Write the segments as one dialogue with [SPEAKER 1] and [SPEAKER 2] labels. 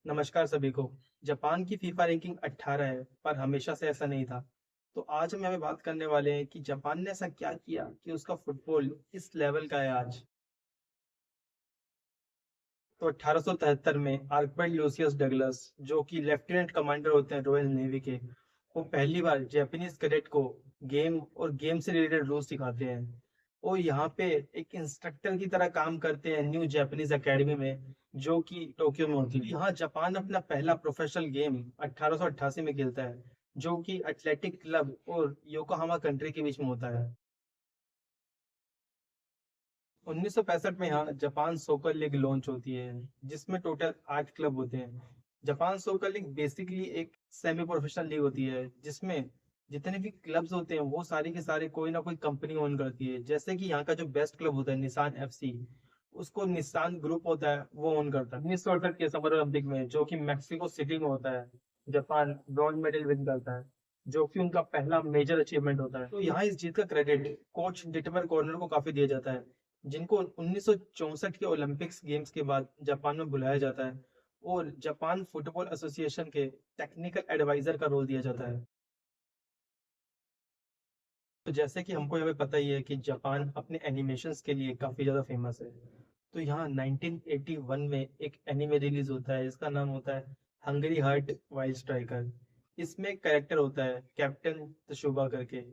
[SPEAKER 1] नमस्कार सभी को। जापान की फीफा रैंकिंग 18 है, पर हमेशा से ऐसा नहीं था। तो आज हम यहाँ पे बात करने वाले हैं कि जापान ने ऐसा क्या किया कि उसका फुटबॉल इस लेवल का है आज। तो 1873 में आर्कबर्ट लूसियस डगलस, जो कि लेफ्टिनेंट कमांडर होते हैं रॉयल नेवी के, वो पहली बार जापानीज कैडेट को गेम और गेम से रिलेटेड रूल सिखाते हैं। और यहाँ पे एक इंस्ट्रक्टर की तरह काम करते हैं न्यू जापानीज एकेडमी में, जो कि टोक्यो में होती है। यहाँ जापान अपना पहला प्रोफेशनल गेम 1888 में खेलता है, जो कि एथलेटिक क्लब और योकोहामा कंट्री के बीच में होता है। 1965 में यहाँ जापान सोकर लीग लॉन्च होती है, जिसमें टोटल 8 क्लब होते हैं। जापान सोकर लीग बेसिकली एक सेमी प्रोफेशनल लीग होती है, जिसमें जितने भी क्लब्स होते हैं वो सारे के सारे कोई ना कोई कंपनी ओन करती है। जैसे कि यहाँ का जो बेस्ट क्लब होता है निसान एफसी, उसको निसान ग्रुप होता है वो ओन करता है। 1968 के समर ओलंपिक में, जो कि मैक्सिको सिटी में होता है, जापान ब्रॉन्ज मेडल विन करता है, जो कि उनका पहला मेजर अचीवमेंट होता है। तो यहाँ इस जीत का क्रेडिट कोच डिटमर कॉर्नर को काफी दिया जाता है, जिनको 1964 के ओलंपिक्स गेम्स के बाद जापान में बुलाया जाता है और जापान फुटबॉल एसोसिएशन के टेक्निकल एडवाइजर का रोल दिया जाता है। तो जैसे कि हमको यहाँ पे पता ही है कि जापान अपने एनिमेशंस के लिए काफी ज्यादा फेमस है। तो यहाँ 1981 में एक एनिमे रिलीज होता है, इसका नाम होता है हंगरी हार्ट वाइल्ड स्ट्राइकर। इसमें एक कैरेक्टर होता है कैप्टन तशुबा करके,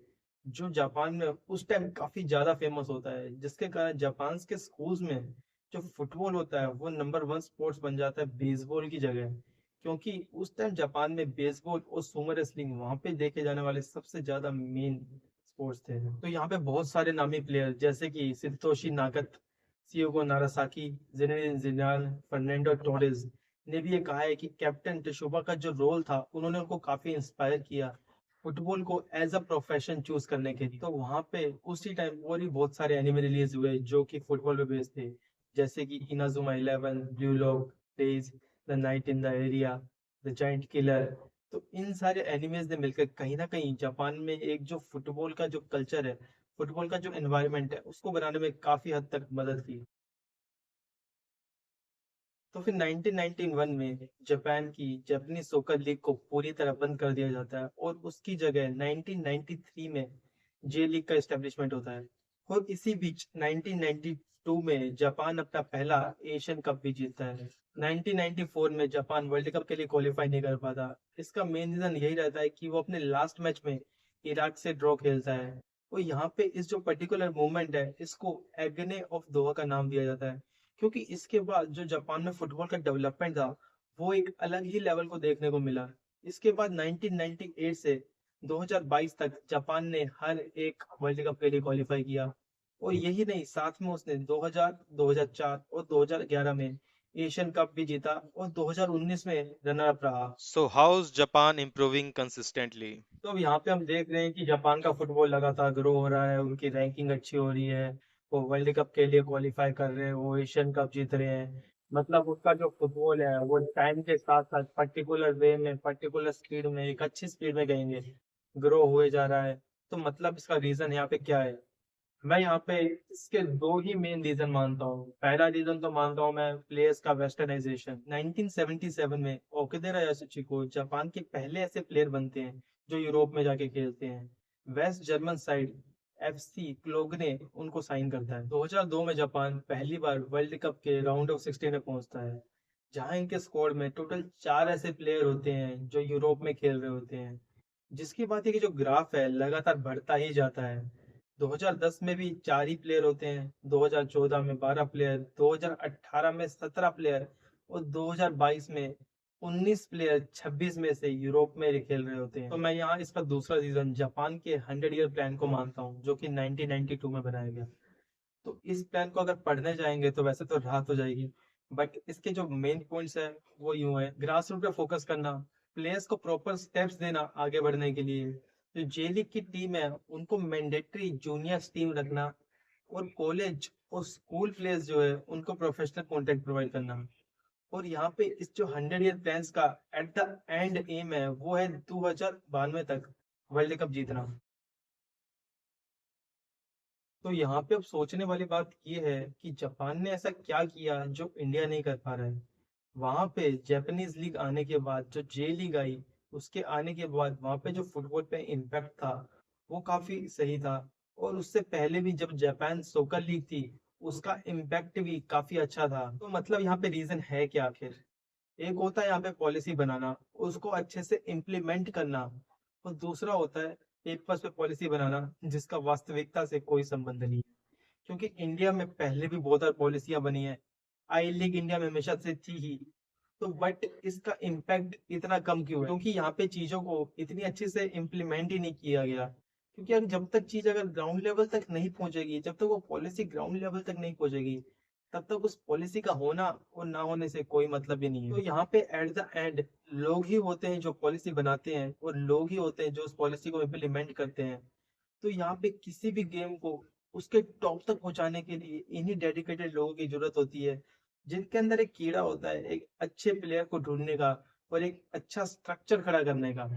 [SPEAKER 1] जो जापान में उस टाइम काफी ज्यादा फेमस होता है, जिसके कारण जापान के स्कूल्स में जो फुटबॉल होता है वो नंबर वन स्पोर्ट्स बन जाता है बेसबॉल की जगह। क्योंकि उस टाइम जापान में बेसबॉल और सुमो रेसलिंग वहां पे देखे जाने वाले सबसे ज्यादा मेन स्पोर्ट्स थे। तो यहाँ पे बहुत सारे नामी प्लेयर जैसे कि सितोशी नागत, सियोगो नारासाकी, जिनेदिन जिदान, फर्नांडो टोरेस ने भी ये कहा है कि कैप्टन तशुबा का जो रोल था उन्होंने उनको काफी इंस्पायर किया फुटबॉल को एज अ प्रोफेशन चूज करने के लिए। तो वहां पे उसी टाइम और भी बहुत सारे एनिमे रिलीज हुए जो कि फुटबॉल पे बेस्ड थे, जैसे कि Inazuma 11, blue lock, days, the night in the area, the giant killer. तो इन सारे एनिमेज ने मिलकर कहीं ना कहीं जापान में एक जो फुटबॉल का जो कल्चर है, फुटबॉल का जो एनवायरनमेंट है, उसको बनाने में काफी हद तक मदद की। तो फिर 1991 में जापान की जापानी सोकर लीग को पूरी तरह बंद कर दिया जाता है और उसकी जगह 1993 में जे लीग का एस्टेब्लिशमेंट होता है। और इसी बीच 1992 में जापान अपना पहला एशियन कप भी जीतता है। 1994 में जापान वर्ल्ड कप के लिए क्वालिफाई नहीं कर पाता। इसका मेन रीजन यही रहता है कि वो अपने लास्ट मैच में इराक से ड्रॉ खेलता है। और यहाँ पे इस जो पर्टिकुलर मूवमेंट है, इसको एगने ऑफ दोहा का नाम दिया जाता है, क्योंकि इसके बाद जो जापान में फुटबॉल का डेवलपमेंट था वो एक अलग ही लेवल को देखने को मिला। इसके बाद 1998 से 2022 तक जापान ने हर एक वर्ल्ड कप के लिए क्वालिफाई किया। और यही नहीं, साथ में उसने 2000, 2004 और 2011 में एशियन कप भी जीता और 2019 में रनर अप रहा।
[SPEAKER 2] So how's Japan improving consistently?
[SPEAKER 1] तो अब यहाँ पे हम देख रहे हैं कि जापान का फुटबॉल लगातार ग्रो हो रहा है, उनकी रैंकिंग अच्छी हो रही है, वो वर्ल्ड कप के लिए क्वालिफाई कर रहे हैं, वो एशियन कप जीत रहे हैं। मतलब उसका जो फुटबॉल है वो टाइम के साथ साथ पर्टिकुलर वे में, पर्टिकुलर स्पीड में, एक अच्छी स्पीड में कहेंगे, ग्रो हुए जा रहा है। तो मतलब इसका रीजन यहाँ पे क्या है? मैं यहाँ पे इसके दो ही मेन रीजन मानता हूँ। पहला रीजन तो मानता हूँ मैं प्लेयर्स का वेस्टर्नाइजेशन। 1977 में ओकिदेरा यासुचिको जापान के पहले ऐसे प्लेयर बनते हैं जो यूरोप में जाके खेलते हैं। वेस्ट जर्मन साइड एफसी क्लोगने उनको साइन करता है। 2002 में जापान पहली बार वर्ल्ड कप के राउंड ऑफ 16 में पहुंचता है, जहां इनके स्क्वाड में टोटल 4 ऐसे प्लेयर होते हैं जो यूरोप में खेल रहे होते हैं। जिसकी बात है कि जो ग्राफ है लगातार बढ़ता ही जाता है। 2010 में भी 4 ही प्लेयर होते हैं, 2014 में 12 प्लेयर, 2018 में 17 प्लेयर और 2022 में 19 प्लेयर 26 में से यूरोप में खेल रहे होते हैं। तो मैं यहाँ इसका दूसरा रीजन जापान के 100 ईयर प्लान को मानता हूँ, जो कि 1992 में बनाया गया। तो इस प्लान को अगर पढ़ने जाएंगे तो वैसे तो राहत हो जाएगी, बट इसके जो मेन पॉइंट्स है वो यूं है: ग्रास रूट पे फोकस करना, प्लेयर्स को प्रॉपर स्टेप्स देना आगे बढ़ने के लिए, जो जे लीग की टीम है उनको मैंडेटरी जूनियर्स टीम रखना, और कॉलेज और स्कूल प्लेयर्स जो है उनको प्रोफेशनल कॉन्ट्रैक्ट प्रोवाइड करना। और यहाँ पे इस जो 100 ईयर प्लान का एट द एंड एम है वो है 2092 तक वर्ल्ड कप जीतना। तो यहाँ पे अब सोचने वाली बात ये है कि जापान ने ऐसा क्या किया जो इंडिया नहीं कर पा रहा है। वहां पे जापानीज लीग आने के बाद जो जे लीग आई, उसके आने के बाद वहां पे जो फुटबॉल पे इम्पैक्ट था वो काफी सही था। और उससे पहले भी जब जापान सोकर लीग थी, उसका इम्पैक्ट भी काफी अच्छा था। तो मतलब यहाँ पे रीजन है क्या आखिर? एक होता है यहाँ पे पॉलिसी बनाना, उसको अच्छे से इम्प्लीमेंट करना, और दूसरा होता है पेपर्स पे पॉलिसी बनाना जिसका वास्तविकता से कोई संबंध नहीं है। क्योंकि इंडिया में पहले भी बहुत सारी पॉलिसियां बनी है, आई लीग इंडिया में हमेशा से थी ही, तो बट इसका इम्पैक्ट इतना कम क्यों है? क्योंकि यहाँ पे चीजों को इतनी अच्छे से इम्प्लीमेंट ही नहीं किया गया। क्योंकि अगर जब तक चीज अगर ग्राउंड लेवल तक नहीं पहुंचेगी, जब तक वो पॉलिसी ग्राउंड लेवल तक नहीं पहुंचेगी, तब तक उस पॉलिसी का होना और ना होने से कोई मतलब ही नहीं है। तो यहाँ पे एट द एंड लोग ही होते हैं जो पॉलिसी बनाते हैं, और लोग ही होते हैं जो उस पॉलिसी को इम्प्लीमेंट करते हैं। तो यहाँ पे किसी भी गेम को उसके टॉप तक पहुंचाने के लिए इन्हीं डेडिकेटेड लोगों की जरूरत होती है, जिनके अंदर एक कीड़ा होता है एक अच्छे प्लेयर को ढूंढने का और एक अच्छा स्ट्रक्चर खड़ा करने का।